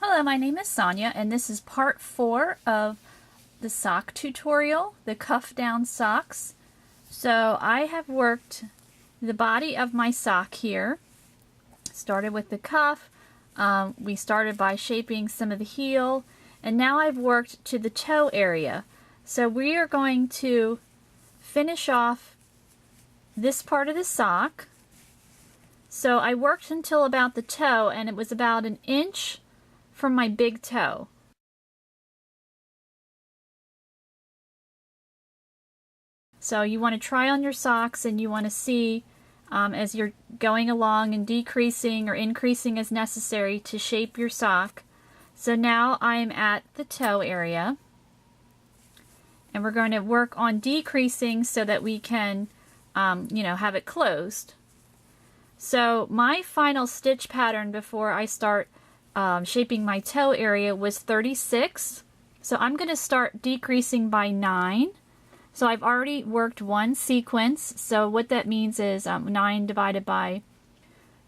Hello, my name is Sonia, and this is part 4 of the sock tutorial, the cuff down socks. So I have worked the body of my sock here. Started with the cuff. We started by shaping some of the heel, and now I've worked to the toe area. So we are going to finish off this part of the sock. So I worked until about the toe, and it was about an inch from my big toe. So you want to try on your socks, and you want to see as you're going along and decreasing or increasing as necessary to shape your sock. So now I'm at the toe area, and we're going to work on decreasing so that we can have it closed. So my final stitch pattern before I start shaping my toe area was 36. So I'm going to start decreasing by 9. So I've already worked one sequence. So what that means is 9 divided by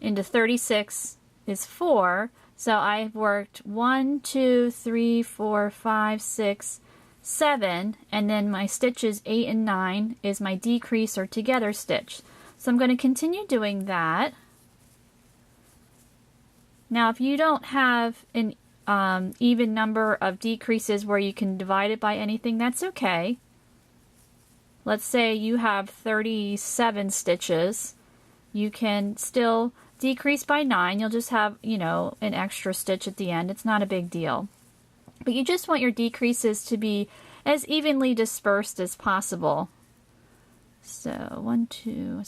into 36 is 4. So I've worked 1, 2, 3, 4, 5, 6, 7, and then my stitches 8 and 9 is my decrease or together stitch. So I'm going to continue doing that. Now, if you don't have an even number of decreases where you can divide it by anything, that's okay. Let's say you have 37 stitches. You can still decrease by 9. You'll just have, an extra stitch at the end. It's not a big deal. But you just want your decreases to be as evenly dispersed as possible. So 1, 2,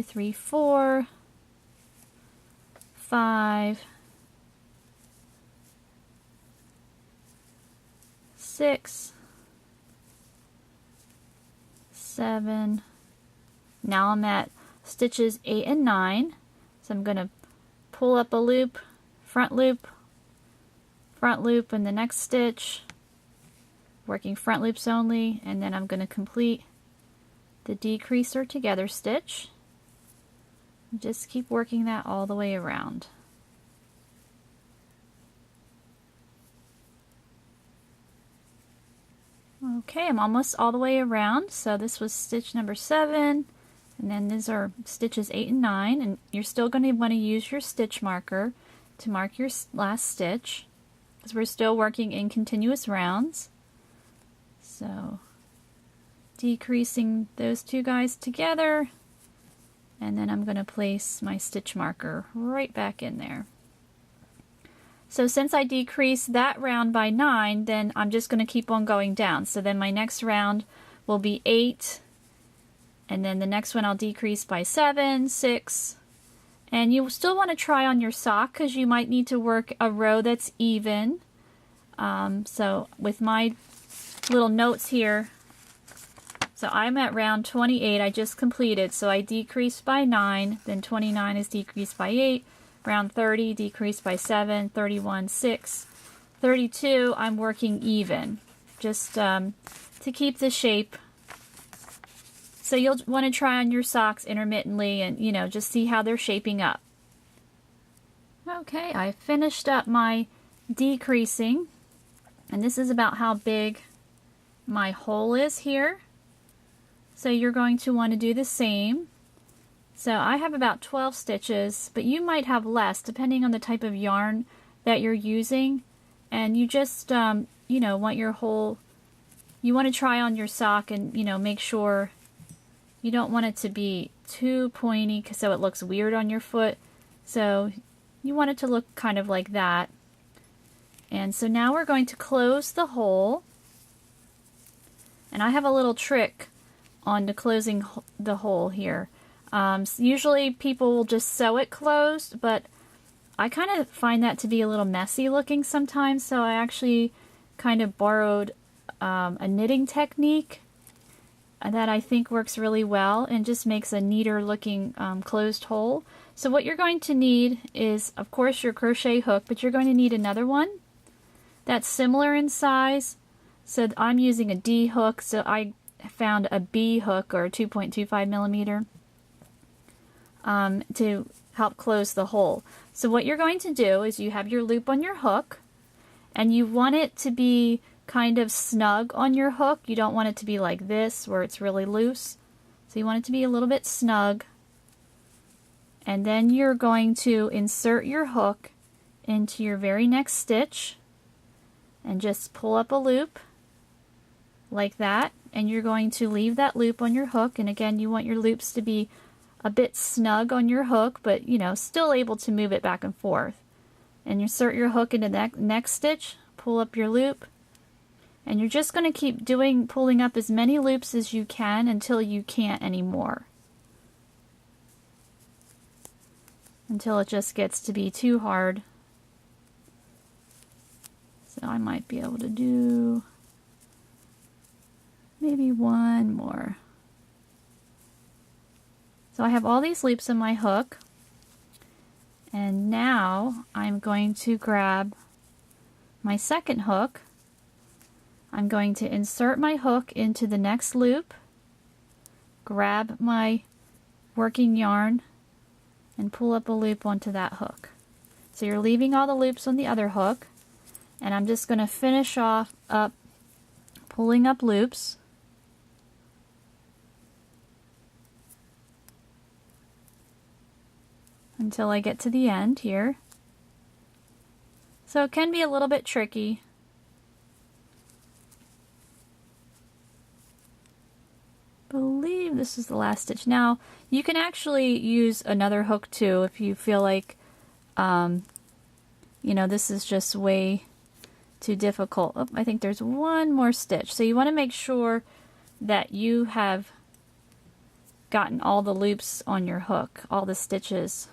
3, 4, 5, 6, 7. Now I'm at stitches 8 and 9. So I'm going to pull up a loop, front loop, in the next stitch, working front loops only, and then I'm going to complete the decrease or together stitch. Just keep working that all the way around. Okay, I'm almost all the way around. So this was stitch number 7, and then these are stitches 8 and 9, and you're still going to want to use your stitch marker to mark your last stitch, because we're still working in continuous rounds. So decreasing those two guys together, and then I'm going to place my stitch marker right back in there. So since I decreased that round by 9, then I'm just going to keep on going down. So then my next round will be 8, and then the next one I'll decrease by 7, 6, and you still want to try on your sock because you might need to work a row that's even. So with my little notes here, so I'm at round 28, I just completed, so I decreased by 9, then 29 is decreased by 8, round 30 decreased by 7, 31, 6, 32 I'm working even, just to keep the shape. So you'll want to try on your socks intermittently and, just see how they're shaping up. Okay, I finished up my decreasing, and this is about how big my hole is here. So you're going to want to do the same. So I have about 12 stitches, but you might have less depending on the type of yarn that you're using. And you just, want your hole, you want to try on your sock and, make sure you don't want it to be too pointy so it looks weird on your foot. So you want it to look kind of like that. And so now we're going to close the hole. And I have a little trick on the closing the hole here. Usually people will just sew it closed, but I kind of find that to be a little messy looking sometimes, so I actually kind of borrowed a knitting technique that I think works really well and just makes a neater looking closed hole. So what you're going to need is, of course, your crochet hook, but you're going to need another one that's similar in size. So I'm using a D hook, so I found a B hook, or 2.25 millimeter, to help close the hole. So what you're going to do is you have your loop on your hook, and you want it to be kind of snug on your hook. You don't want it to be like this where it's really loose. So you want it to be a little bit snug. And then you're going to insert your hook into your very next stitch and just pull up a loop like that, and you're going to leave that loop on your hook. And again, you want your loops to be a bit snug on your hook, but you know, still able to move it back and forth. And insert your hook into that next stitch, pull up your loop, and you're just going to keep pulling up as many loops as you can until you can't anymore. Until it just gets to be too hard. So I might be able to do maybe one more. So I have all these loops in my hook, and now I'm going to grab my second hook. I'm going to insert my hook into the next loop, grab my working yarn, and pull up a loop onto that hook. So you're leaving all the loops on the other hook, and I'm just going to finish off pulling up loops. Until I get to the end here. So it can be a little bit tricky. I believe this is the last stitch. Now you can actually use another hook too if you feel like you know, this is just way too difficult. Oh, I think there's one more stitch. So you want to make sure that you have gotten all the loops on your hook, all the stitches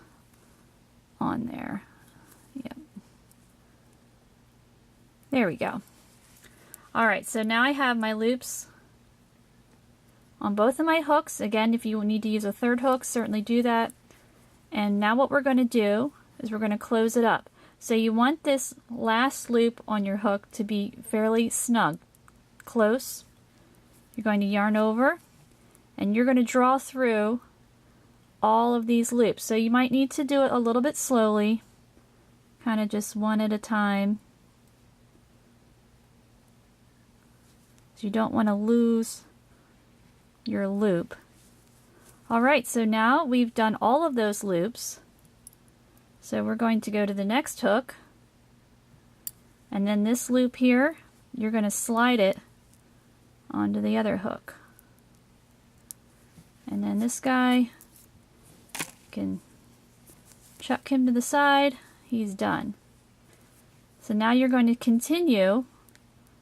on there. Yep. There we go. Alright, so now I have my loops on both of my hooks. Again, if you need to use a third hook, certainly do that. And now what we're going to do is we're going to close it up. So you want this last loop on your hook to be fairly snug, close. You're going to yarn over, and you're going to draw through all of these loops. So you might need to do it a little bit slowly, kind of just one at a time. So you don't want to lose your loop. Alright, so now we've done all of those loops. So we're going to go to the next hook, and then this loop here, you're going to slide it onto the other hook. And then this guy, can chuck him to the side. He's done. So now you're going to continue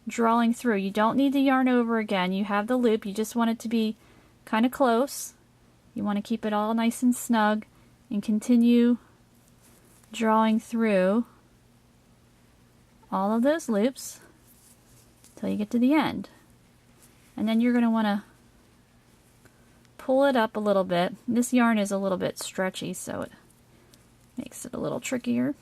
drawing through. You don't need to yarn over again. You have the loop. You just want it to be kind of close. You want to keep it all nice and snug and continue drawing through all of those loops until you get to the end. And then you're going to want to pull it up a little bit. This yarn is a little bit stretchy, so it makes it a little trickier.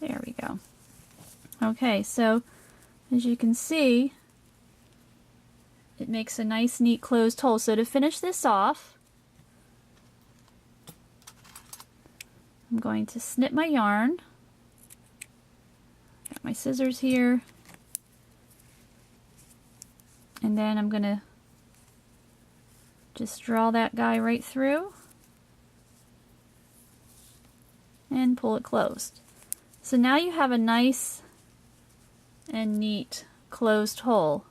There we go. Okay, so as you can see, it makes a nice, neat closed hole. So to finish this off, I'm going to snip my yarn. Got my scissors here. And then I'm going to just draw that guy right through and pull it closed. So now you have a nice and neat closed hole.